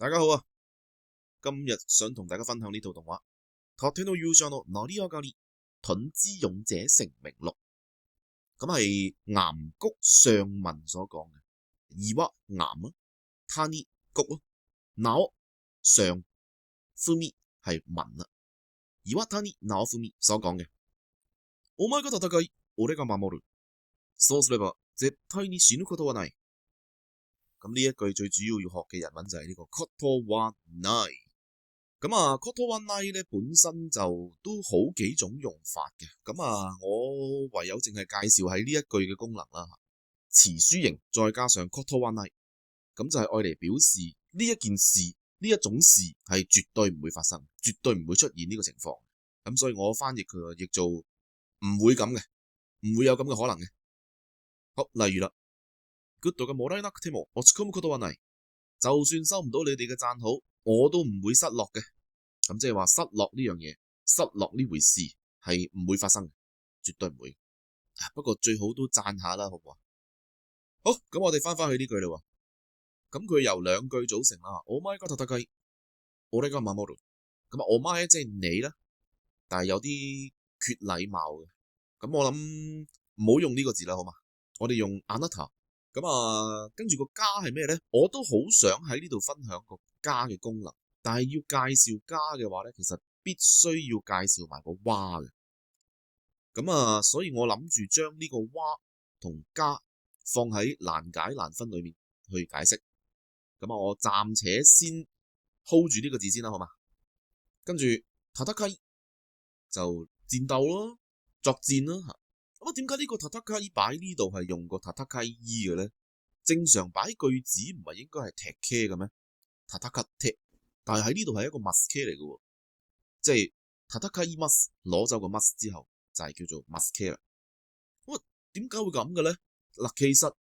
大家好啊！今日想同大家分享呢套動畫《盾の勇者の成り上がり》盾之勇者成名錄。咁係岩谷上文所講嘅，岩岩啊，谷谷咯，直上文係文啊，岩谷直文所講嘅。お前が戦い、俺が守る。そうすれば絶対に死ぬことはない。咁呢一句最主要要學嘅日文就係呢個ことはない。咁啊，ことはない咧本身就都好幾種用法嘅。咁啊，我唯有淨係介紹喺呢一句嘅功能啦。詞書形再加上ことはない，咁就係愛嚟表示呢一件事，呢一種事係絕對唔會發生，絕對唔會出現呢個情況。咁所以我翻譯佢譯做唔會咁嘅，唔會有咁嘅可能嘅。好，例如啦。グッドがもらえなくても落ち込むことはない。就算收唔到你哋嘅讚好，我都唔會失落嘅。咁即係話失落呢樣嘢，失落呢回事係唔會發生嘅，絕對唔會。不過最好都讚下啦，好唔好啊？好，咁我哋翻返去呢句啦。咁佢由兩句組成啦。お前が戦い、俺が守る。咁啊，お前即係你啦，但係有啲缺禮貌嘅。咁我諗唔好用呢個字啦，好嘛？我哋用あなた。咁啊，跟住個加係咩咧？我都好想喺呢度分享個加嘅功能，但係要介紹加嘅話咧，其實必須要介紹埋個蛙嘅。咁啊，所以我諗住將呢個蛙同加放喺難解難分裏面去解釋。咁啊，我暫且先 hold 住呢個字先啦，好嘛？跟住戦い就戰鬥咯，作戰啦。咁啊，點解呢個戦い擺呢度係用個戦い嘅咧？正常擺句子唔係應該係踢茄嘅咩？戦踢，但係喺呢度係一個 must 嚟嘅喎，即係戦います攞走個 must 之後就係叫做 must 啦。咁啊，點解會咁嘅咧？嗱，其實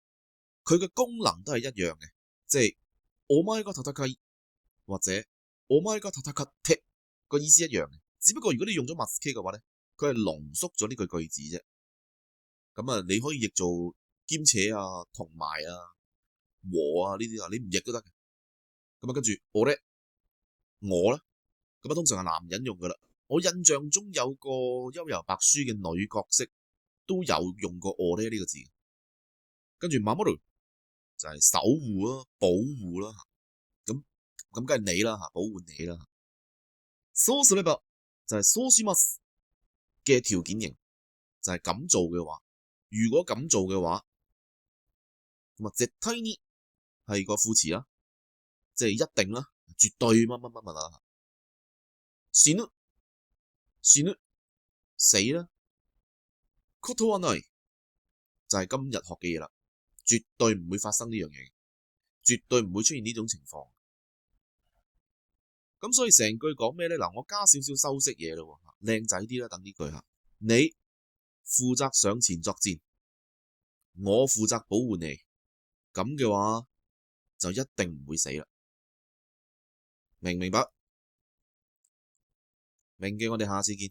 佢嘅功能都係一樣嘅，即係お前が戦い或者お前が戦って個意思一樣嘅，只不過如果你用咗 must 嘅話咧，佢係濃縮咗呢句句子啫。咁啊，你可以譯做兼且啊、同埋啊、和啊呢啲啊，你唔譯都得嘅。咁啊，跟住我啦，咁啊通常係男人用噶啦。我印象中有個幽遊白書嘅女角色都有用過我呢個字。跟住守る就係守護啦、保護啦。咁梗係你啦嚇，保護你啦。そうすれば就係そうします嘅條件型，就係咁做嘅話。如果咁做嘅話，咁啊，絶対に係個副詞啦，即係一定啦，絕對乜乜乜乜啦。死ぬ死啦，ことはない就係今日學嘅嘢啦，絕對唔會發生呢樣嘢，絕對唔會出現呢種情況。咁所以成句講咩咧？嗱，我加少少修飾嘢咯，靚仔啲啦，等呢句嚇。你負責上前作戰，我負責保護你，咁嘅話就一定唔會死啦。明唔明白？明嘅，我哋下次見。